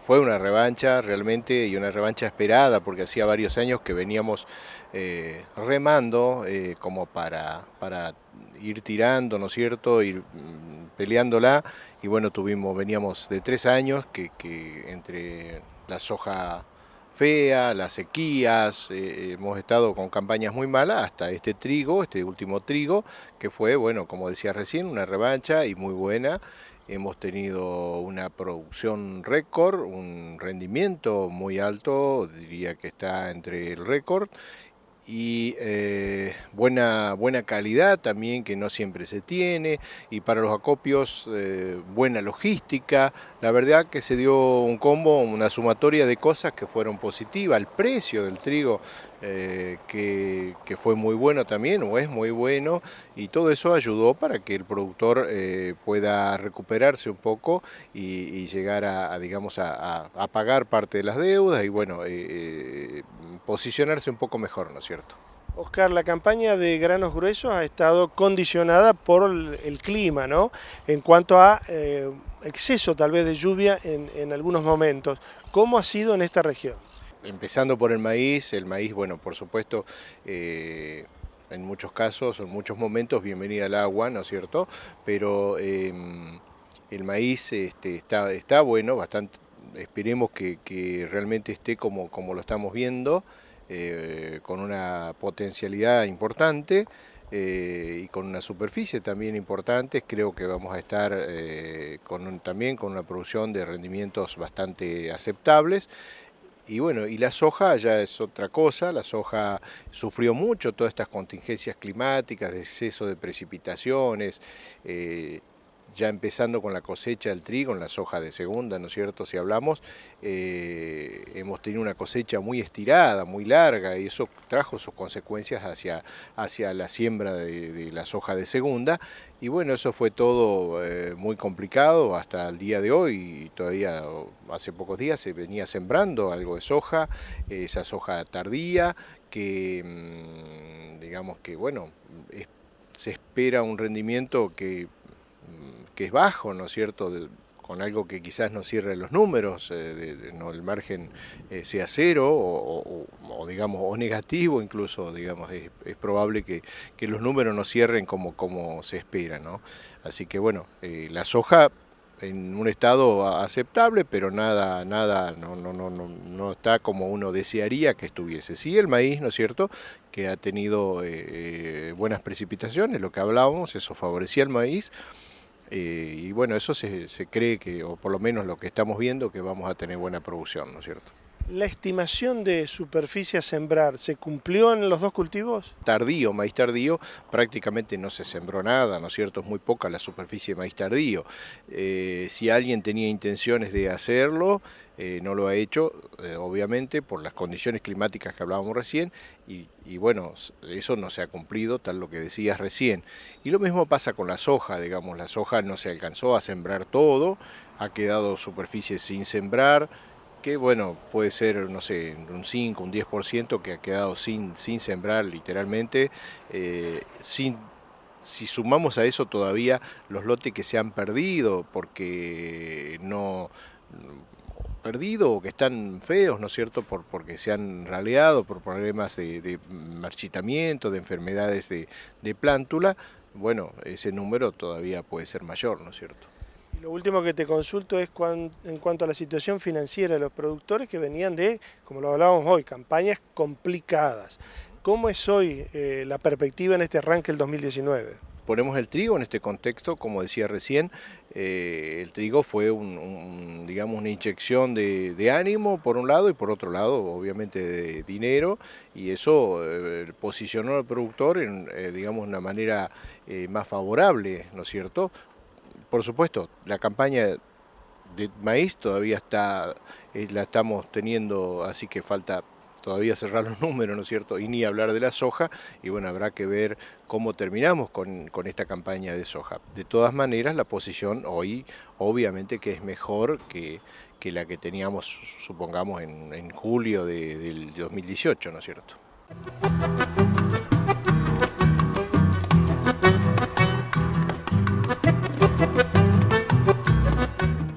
fue una revancha realmente y una revancha esperada porque hacía varios años que veníamos remando como para ir tirando, ¿no es cierto?, ir peleándola y bueno, veníamos de 3 años que entre la soja fea, las sequías, hemos estado con campañas muy malas hasta este último trigo, que fue, bueno, como decía recién, una revancha y muy buena. Hemos tenido una producción récord, un rendimiento muy alto, diría que está entre el récord, y buena calidad también que no siempre se tiene, y para los acopios buena logística. La verdad que se dio un combo, una sumatoria de cosas que fueron positivas. El precio del trigo que fue muy bueno también, o es muy bueno, y todo eso ayudó para que el productor pueda recuperarse un poco y llegar digamos, a pagar parte de las deudas y bueno, posicionarse un poco mejor, ¿no es cierto? Oscar, la campaña de granos gruesos ha estado condicionada por el clima, ¿no? En cuanto a exceso tal vez de lluvia en algunos momentos. ¿Cómo ha sido en esta región? Empezando por el maíz, bueno, por supuesto, en muchos casos, en muchos momentos, bienvenida al agua, ¿no es cierto? Pero el maíz está bueno, bastante, esperemos que realmente esté como lo estamos viendo, con una potencialidad importante. Y con una superficie también importante, creo que vamos a estar también con una producción de rendimientos bastante aceptables. Y bueno, y la soja ya es otra cosa, la soja sufrió mucho todas estas contingencias climáticas, de exceso de precipitaciones, ya empezando con la cosecha del trigo, en la soja de segunda, ¿no es cierto? Si hablamos, hemos tenido una cosecha muy estirada, muy larga, y eso trajo sus consecuencias hacia la siembra de la soja de segunda, y bueno, eso fue todo muy complicado hasta el día de hoy, y todavía hace pocos días se venía sembrando algo de soja, esa soja tardía, que digamos que bueno, se espera un rendimiento que es bajo, ¿no es cierto?, con algo que quizás no cierre los números, no, el margen sea cero o digamos, o negativo incluso, digamos, es probable que los números no cierren como se espera, ¿no? Así que bueno, la soja en un estado aceptable, pero nada, no está como uno desearía que estuviese. Sí, el maíz, ¿no es cierto?, que ha tenido buenas precipitaciones, lo que hablábamos, eso favorecía el maíz. Y bueno, eso se cree que, o por lo menos lo que estamos viendo, que vamos a tener buena producción, ¿no es cierto? ¿La estimación de superficie a sembrar se cumplió en los dos cultivos? Tardío, maíz tardío, prácticamente no se sembró nada, ¿no es cierto? Es muy poca la superficie de maíz tardío. Si alguien tenía intenciones de hacerlo, no lo ha hecho, obviamente, por las condiciones climáticas que hablábamos recién, y bueno, eso no se ha cumplido, tal lo que decías recién. Y lo mismo pasa con la soja, digamos, la soja no se alcanzó a sembrar todo, ha quedado superficie sin sembrar, que bueno, puede ser, no sé, un 5, un 10% que ha quedado sin sembrar literalmente, si sumamos a eso todavía los lotes que se han perdido, porque no perdido o que están feos, ¿no es cierto?, porque se han raleado por problemas de marchitamiento, de enfermedades de plántula, bueno, ese número todavía puede ser mayor, ¿no es cierto? Y lo último que te consulto es en cuanto a la situación financiera de los productores que venían de, como lo hablábamos hoy, campañas complicadas. ¿Cómo es hoy la perspectiva en este arranque del 2019? Ponemos el trigo en este contexto, como decía recién, el trigo fue digamos, una inyección de ánimo por un lado y por otro lado obviamente de dinero, y eso posicionó al productor en digamos, una manera más favorable, ¿no es cierto? Por supuesto, la campaña de maíz todavía la estamos teniendo, así que falta todavía cerrar los números, ¿no es cierto? Y ni hablar de la soja, y bueno, habrá que ver cómo terminamos con esta campaña de soja. De todas maneras, la posición hoy obviamente que es mejor que la que teníamos, supongamos, en julio del 2018, ¿no es cierto?